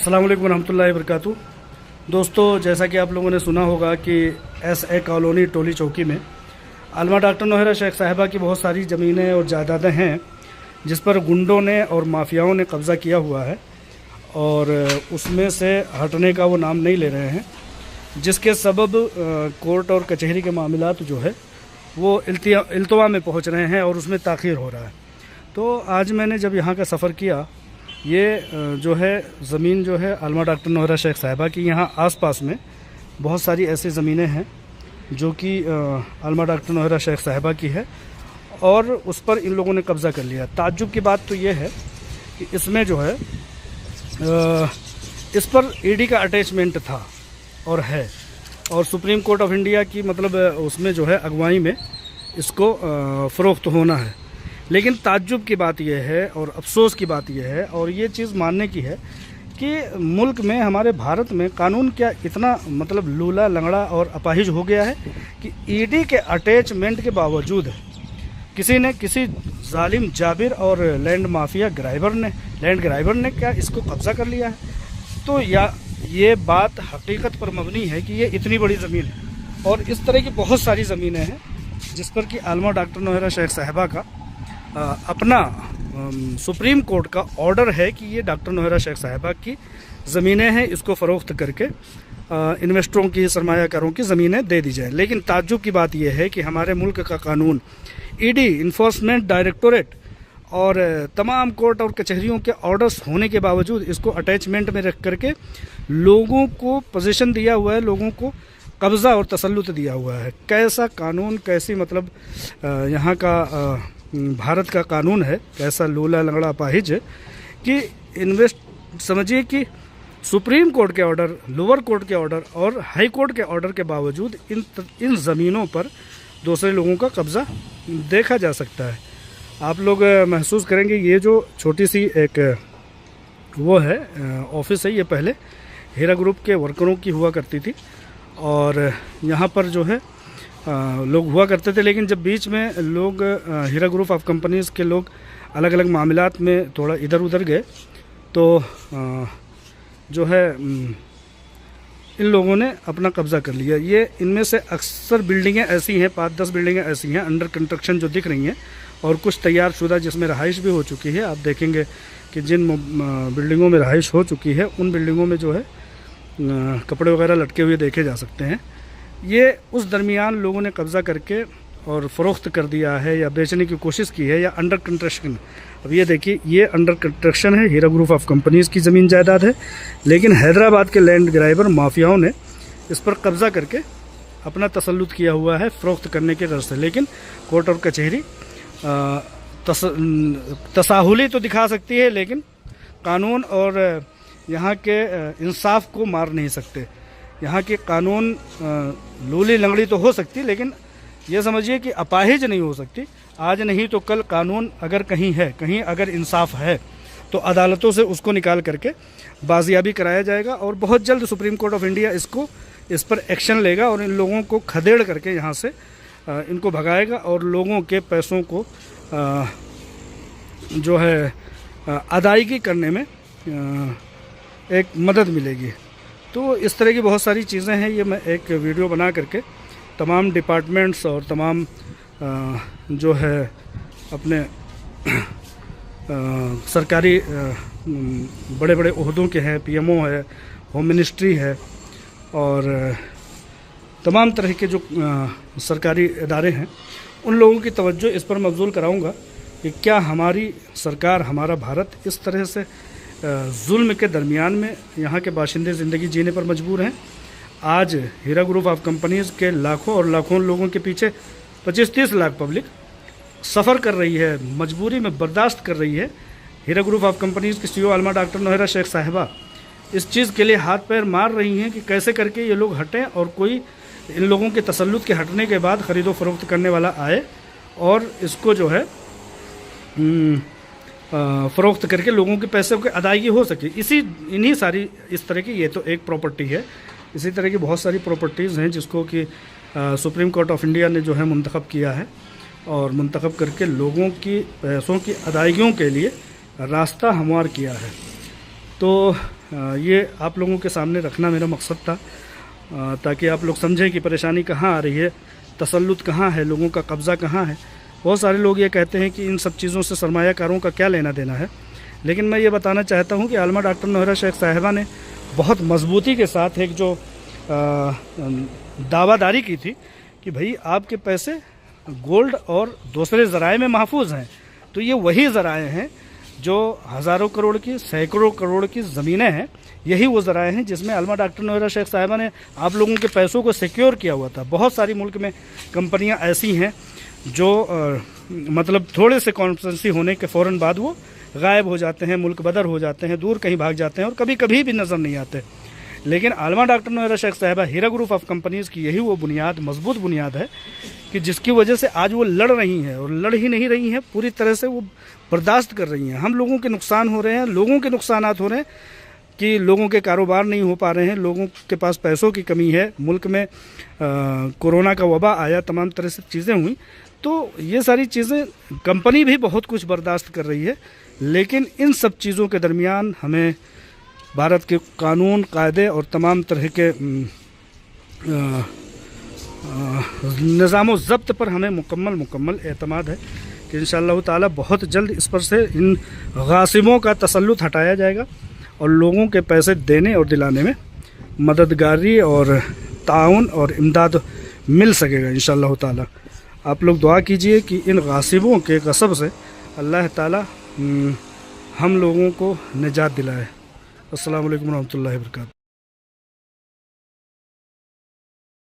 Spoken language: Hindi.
अस्सलाम वालेकुम रहमतुल्लाहि वबरकातुहू। दोस्तों, जैसा कि आप लोगों ने सुना होगा कि SA कॉलोनी टोली चौकी में आलमा डॉक्टर नौहरा शेख साहिबा की बहुत सारी ज़मीनें और जायदादें हैं जिस पर गुंडों ने और माफियाओं ने कब्ज़ा किया हुआ है और उसमें से हटने का वो नाम नहीं ले रहे हैं, जिसके सबब कोर्ट और कचहरी के मामलात जो है वो इल्तवा में पहुंच रहे हैं और उसमें ताख़ीर हो रहा है। तो आज मैंने जब यहाँ का सफ़र किया, ये जो है ज़मीन जो है आलमा डॉक्टर नौहरा शेख साहिबा की, यहाँ आसपास में बहुत सारी ऐसी ज़मीनें हैं जो कि आलमा डॉक्टर नौहरा शेख साहिबा की है और उस पर इन लोगों ने कब्ज़ा कर लिया। ताज्जुब की बात तो ये है कि इसमें जो है इस पर ED का अटैचमेंट था और है, और सुप्रीम कोर्ट ऑफ इंडिया की मतलब उसमें जो है अगवाई में इसको फ़रोख्त होना है। लेकिन ताज्जुब की बात यह है और अफसोस की बात यह है और ये चीज़ मानने की है कि मुल्क में, हमारे भारत में कानून क्या इतना मतलब लूला लंगड़ा और अपाहिज हो गया है कि ED के अटैचमेंट के बावजूद किसी ने, किसी जालिम जाबिर और लैंड ग्राइबर ने क्या इसको कब्ज़ा कर लिया है। तो ये बात हकीकत पर मबनी है कि ये इतनी बड़ी ज़मीन है और इस तरह की बहुत सारी ज़मीनें हैं जिस पर कि आलमा डॉक्टर नौहरा शेख साहिबा का अपना सुप्रीम कोर्ट का ऑर्डर है कि ये डॉक्टर नौहरा शेख साहिबा की ज़मीनें हैं, इसको फ़रोख्त करके इन्वेस्टरों की, सरमायाकारों की ज़मीनें दे दी जाए। लेकिन ताज्जुब की बात यह है कि हमारे मुल्क का कानून, ED, इन्फोर्समेंट डायरेक्टोरेट और तमाम कोर्ट और कचहरियों के ऑर्डर्स होने के बावजूद इसको अटैचमेंट में रख करके लोगों को पोजीशन दिया हुआ है, लोगों को कब्ज़ा और तसल्लुत दिया हुआ है। कैसा कानून, कैसी मतलब यहाँ का भारत का कानून है, कैसा लूला लंगड़ा अपाहिज है कि समझिए कि सुप्रीम कोर्ट के ऑर्डर, लोअर कोर्ट के ऑर्डर और हाई कोर्ट के ऑर्डर के बावजूद इन ज़मीनों पर दूसरे लोगों का कब्ज़ा देखा जा सकता है। आप लोग महसूस करेंगे, ये जो छोटी सी एक वो है ऑफिस है, ये पहले हीरा ग्रुप के वर्करों की हुआ करती थी और यहाँ पर जो है लोग हुआ करते थे। लेकिन जब बीच में लोग हीरा ग्रुप ऑफ कंपनीज़ के लोग अलग अलग मामलात में थोड़ा इधर उधर गए तो जो है इन लोगों ने अपना कब्ज़ा कर लिया। ये इनमें से अक्सर बिल्डिंगें ऐसी हैं, 5-10 बिल्डिंगें ऐसी हैं अंडर कंस्ट्रक्शन जो दिख रही हैं और कुछ तैयार शुदा जिसमें रहाइश भी हो चुकी है। आप देखेंगे कि जिन बिल्डिंगों में रहाइश हो चुकी है उन बिल्डिंगों में जो है कपड़े वगैरह लटके हुए देखे जा सकते हैं। ये उस दरमियान लोगों ने कब्ज़ा करके और फ़रोख्त कर दिया है या बेचने की कोशिश की है या अंडर कंस्ट्रक्शन। अब ये देखिए, ये अंडर कंस्ट्रक्शन है, हीरा ग्रुप ऑफ कंपनीज़ की ज़मीन जायदाद है, लेकिन हैदराबाद के लैंड ग्राइबर माफियाओं ने इस पर कब्ज़ा करके अपना तसल्लुत किया हुआ है फ़रोख्त करने के गर्ज से। लेकिन कोर्ट और कचहरी तसाहुली तो दिखा सकती है, लेकिन कानून और यहाँ के इंसाफ को मार नहीं सकते। यहाँ के कानून लूली लंगड़ी तो हो सकती, लेकिन ये समझिए कि अपाहिज नहीं हो सकती। आज नहीं तो कल कानून अगर कहीं है, कहीं अगर इंसाफ है तो अदालतों से उसको निकाल करके बाजियाबी कराया जाएगा और बहुत जल्द सुप्रीम कोर्ट ऑफ इंडिया इस पर एक्शन लेगा और इन लोगों को खदेड़ करके यहाँ से इनको भगाएगा और लोगों के पैसों को जो है अदायगी करने में एक मदद मिलेगी। तो इस तरह की बहुत सारी चीज़ें हैं। ये मैं एक वीडियो बना करके तमाम डिपार्टमेंट्स और तमाम जो है अपने सरकारी बड़े बड़े ओहदों के हैं, PMO है, होम मिनिस्ट्री है और तमाम तरह के जो सरकारी इदारे हैं, उन लोगों की तवज्जो इस पर मबज़ूल कराऊंगा कि क्या हमारी सरकार, हमारा भारत इस तरह से जुल्म के दरमियान में यहाँ के बाशिंदे ज़िंदगी जीने पर मजबूर हैं। आज हीरा ग्रुप ऑफ कंपनीज़ के लाखों और लाखों लोगों के पीछे 25-30 लाख पब्लिक सफ़र कर रही है, मजबूरी में बर्दाश्त कर रही है। हीरा ग्रुप ऑफ कंपनीज़ की CEO आलमा डॉक्टर नौहरा शेख साहिबा इस चीज़ के लिए हाथ पैर मार रही हैं कि कैसे करके ये लोग हटें और कोई इन लोगों के तसल्लुत के हटने के बाद ख़रीदो फ़रोख्त करने वाला आए और इसको जो है फ़रोख्त करके लोगों के पैसे की अदायगी हो सके। इन्हीं सारी इस तरह की, ये तो एक प्रॉपर्टी है, इसी तरह की बहुत सारी प्रॉपर्टीज़ हैं जिसको कि सुप्रीम कोर्ट ऑफ इंडिया ने जो है मुंतखब किया है और मुंतखब करके लोगों की पैसों की अदायगियों के लिए रास्ता हमवार किया है। तो ये आप लोगों के सामने रखना मेरा मकसद था, ताकि आप लोग समझें कि परेशानी कहाँ आ रही है, तसल्लुत कहाँ है, लोगों का कब्ज़ा कहाँ है। बहुत सारे लोग ये कहते हैं कि इन सब चीज़ों से सरमायाकारों का क्या लेना देना है, लेकिन मैं ये बताना चाहता हूँ कि आलमा डॉक्टर नौहरा शेख साहिबा ने बहुत मजबूती के साथ एक जो दावादारी की थी कि भाई आपके पैसे गोल्ड और दूसरे ज़राए में महफूज हैं। तो ये वही ज़राए हैं जो हज़ारों करोड़ की, सैकड़ों करोड़ की ज़मीनें हैं, यही वो ज़राए हैं जिसमें आलमा डॉक्टर नौहरा शेख साहिबा ने आप लोगों के पैसों को सिक्योर किया हुआ था। बहुत सारी मुल्क में कंपनियां ऐसी हैं जो मतलब थोड़े से कॉन्स्टिट्यूंसी होने के फ़ौरन बाद वो गायब हो जाते हैं, मुल्क बदर हो जाते हैं, दूर कहीं भाग जाते हैं और कभी कभी भी नज़र नहीं आते। लेकिन आलमा डॉक्टर नौहरा शेख साहिबा हीरा ग्रुप ऑफ कंपनीज़ की यही वो बुनियाद, मजबूत बुनियाद है कि जिसकी वजह से आज वो लड़ रही हैं, और लड़ ही नहीं रही हैं, पूरी तरह से वो बर्दाश्त कर रही हैं। हम लोगों के नुकसान हो रहे हैं, लोगों के नुकसानात हो रहे हैं कि लोगों के कारोबार नहीं हो पा रहे हैं, लोगों के पास पैसों की कमी है, मुल्क में कोरोना का वबा आया, तमाम तरह से चीज़ें हुई। तो ये सारी चीज़ें कंपनी भी बहुत कुछ बर्दाश्त कर रही है, लेकिन इन सब चीज़ों के दरमियान हमें भारत के कानून, कायदे और तमाम तरह के निज़ाम ज़ब्त पर हमें मुकम्मल एतमाद है कि इंशाअल्लाह ताला बहुत जल्द इस पर से इन गासिबों का तसल्लुत हटाया जाएगा और लोगों के पैसे देने और दिलाने में मददगारी और ताउन और इमदाद मिल सकेगा इंशाअल्लाह ताला। आप लोग दुआ कीजिए कि इन गासिबों के गसब से अल्लाह ताला हम लोगों को निजात दिलाए। अस्सलामु अलैकुम रहमतुल्लाहि व बरकातहू।